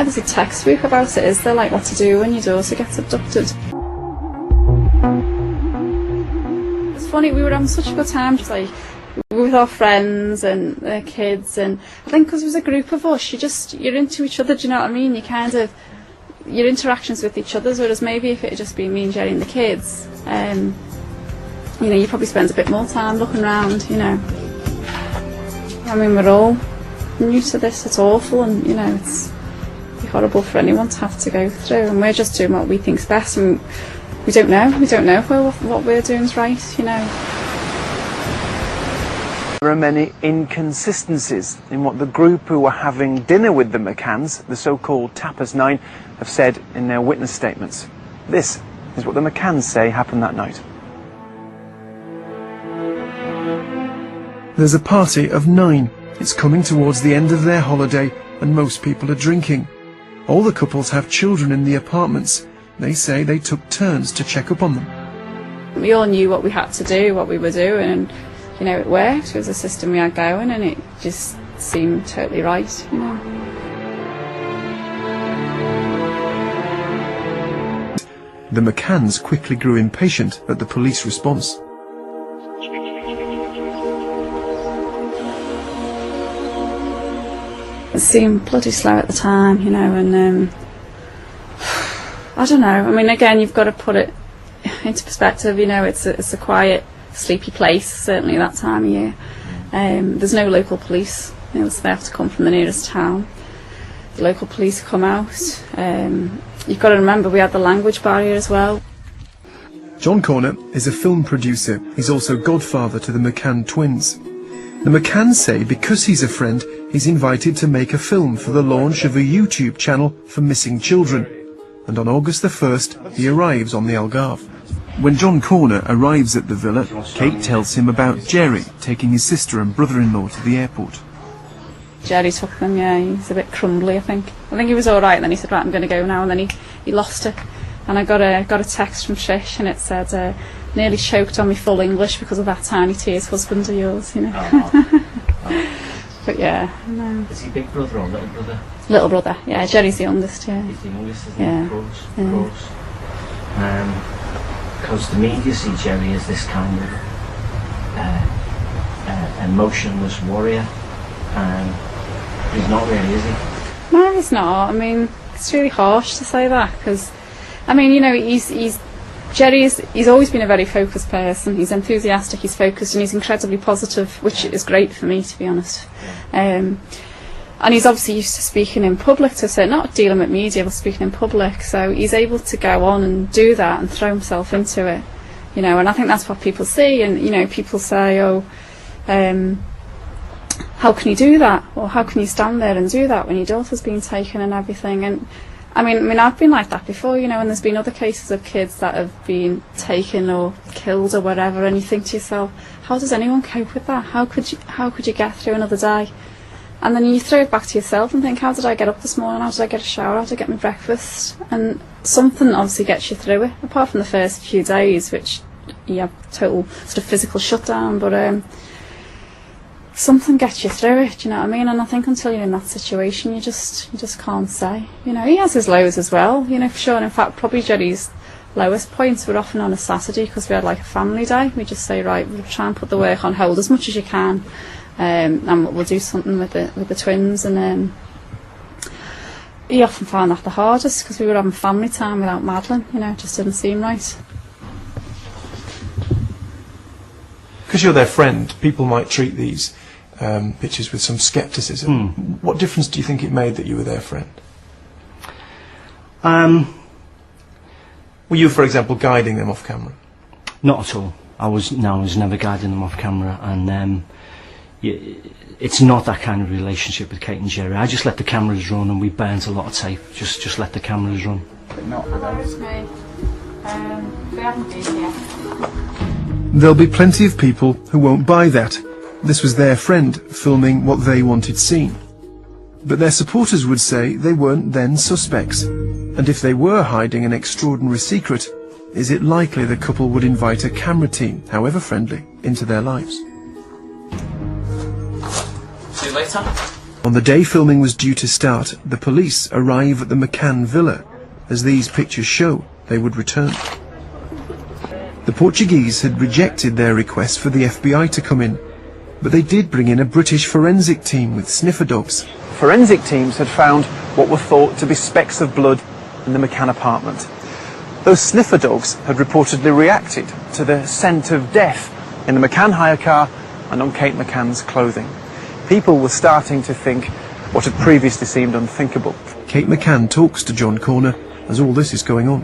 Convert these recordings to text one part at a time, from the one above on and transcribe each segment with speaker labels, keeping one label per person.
Speaker 1: why there's a textbook about it, is there? Like what to do when your daughter gets abducted. It's funny, we were having such a good time, just like with our friends and their kids, and I think because it was a group of us, you're into each other, do you know what I mean? You kind of, your interactions with each other, whereas maybe if it had just been me and Jerry and the kids, you know, you probably spend a bit more time looking around, you know. I mean, we're all new to this, it's awful, and you know, it's horrible for anyone to have to go through, and we're just doing what we think's best, and we don't know if what we're doing is right, you know.
Speaker 2: There are many inconsistencies in what the group who were having dinner with the McCanns, the so-called Tapas 9, have said in their witness statements. This is what the McCanns say happened that night.
Speaker 3: There's a party of 9. It's coming towards the end of their holiday and most people are drinking. All the couples have children in the apartments. They say they took turns to check up on them.
Speaker 1: We all knew what we had to do, what we were doing, and you know, it worked. It was a system we had going, and it just seemed totally right, you know.
Speaker 3: The McCanns quickly grew impatient at the police response.
Speaker 1: It seemed bloody slow at the time, you know, and I don't know. I mean, again, you've got to put it into perspective. You know, it's a quiet, sleepy place, certainly that time of year. There's no local police. You know, so they have to come from the nearest town. The local police come out. You've got to remember we had the language barrier as well.
Speaker 3: John Corner is a film producer. He's also godfather to the McCann twins. The McCanns say because he's a friend, he's invited to make a film for the launch of a YouTube channel for missing children. And on August the 1st, he arrives on the Algarve. When John Corner arrives at the villa, Kate tells him about Jerry taking his sister and brother-in-law to the airport.
Speaker 1: Jerry took them, yeah, he's a bit crumbly, I think. I think he was alright, then he said, right, I'm going to go now, and then he lost it. And I got a text from Trish, and it said, nearly choked on me full English because of that tiny tears husband of yours, you know.
Speaker 4: Oh.
Speaker 1: But yeah, no.
Speaker 4: Is he big brother or little brother?
Speaker 1: Little brother, yeah, Jerry's the youngest, yeah.
Speaker 4: He's the youngest, isn't
Speaker 1: yeah.
Speaker 4: he? Of course. Because the media see Jerry as this kind of emotionless warrior, and he's not really, is he?
Speaker 1: No, he's not. I mean, it's really harsh to say that, because, I mean, you know, Jerry's always been a very focused person. He's enthusiastic, he's focused, and he's incredibly positive, which is great for me, to be honest. And he's obviously used to speaking in public, not dealing with media, but speaking in public. So he's able to go on and do that and throw himself into it, you know. And I think that's what people see. And you know, people say, "Oh, how can you do that? Or how can you stand there and do that when your daughter's been taken and everything?" And I mean, I've been like that before, you know. And there's been other cases of kids that have been taken or killed or whatever. And you think to yourself, how does anyone cope with that? How could you get through another day? And then you throw it back to yourself and think, how did I get up this morning? How did I get a shower? How did I get my breakfast? And something obviously gets you through it, apart from the first few days, which you have total sort of physical shutdown, but something gets you through it, do you know what I mean? And I think until you're in that situation, you just can't say. You know, he has his lows as well, you know, for sure. And in fact, probably Jerry's lowest points were often on a Saturday, because we had like a family day. We just say, right, we'll try and put the work on hold as much as you can. And we'll do something with the twins, and he often found that the hardest, because we were having family time without Madeline, you know. It just didn't seem right.
Speaker 3: Because you're their friend, people might treat these pictures with some scepticism. What difference do you think it made that you were their friend? Were you, for example, guiding them off camera?
Speaker 4: Not at all. I was never guiding them off camera, and it's not that kind of relationship with Kate and Jerry. I just let the cameras run, and we burnt a lot of tape. Just let the cameras run.
Speaker 1: But not with us. Me. They haven't been yet.
Speaker 3: There'll be plenty of people who won't buy that. This was their friend filming what they wanted seen. But their supporters would say they weren't then suspects. And if they were hiding an extraordinary secret, is it likely the couple would invite a camera team, however friendly, into their lives?
Speaker 5: See you later.
Speaker 3: On the day filming was due to start, the police arrive at the McCann villa. As these pictures show, they would return. The Portuguese had rejected their request for the FBI to come in, but they did bring in a British forensic team with sniffer dogs.
Speaker 2: Forensic teams had found what were thought to be specks of blood in the McCann apartment. Those sniffer dogs had reportedly reacted to the scent of death in the McCann hire car and on Kate McCann's clothing. People were starting to think what had previously seemed unthinkable.
Speaker 3: Kate McCann talks to John Corner as all this is going on.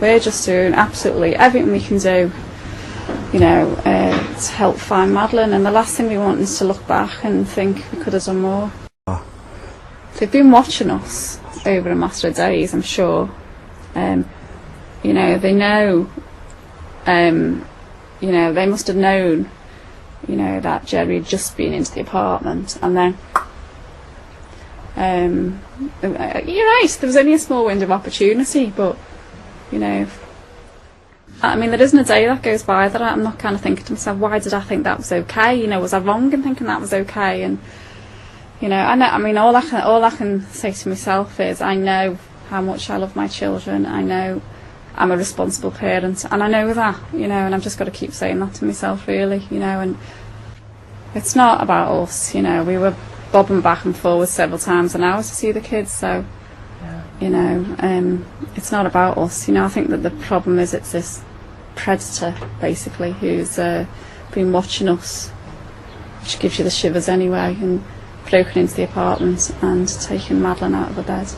Speaker 1: We're just doing absolutely everything we can do, you know, to help find Madeleine, and the last thing we want is to look back and think we could have done more. They've been watching us over a matter of days, I'm sure. You know, they know, you know, they must have known, you know, that Jerry had just been into the apartment, and then you're right, there was only a small window of opportunity, but, you know, I mean, there isn't a day that goes by that I'm not kind of thinking to myself, why did I think that was okay? You know, was I wrong in thinking that was okay? And, you know, I mean, all I can say to myself is I know how much I love my children. I know I'm a responsible parent, and I know that, you know, and I've just got to keep saying that to myself, really, you know. And it's not about us, you know. We were bobbing back and forward several times an hour to see the kids, so, you know, it's not about us, you know. I think that the problem is it's this predator, basically, who's been watching us, which gives you the shivers anyway, and broken into the apartment and taken Madeleine out of the bed.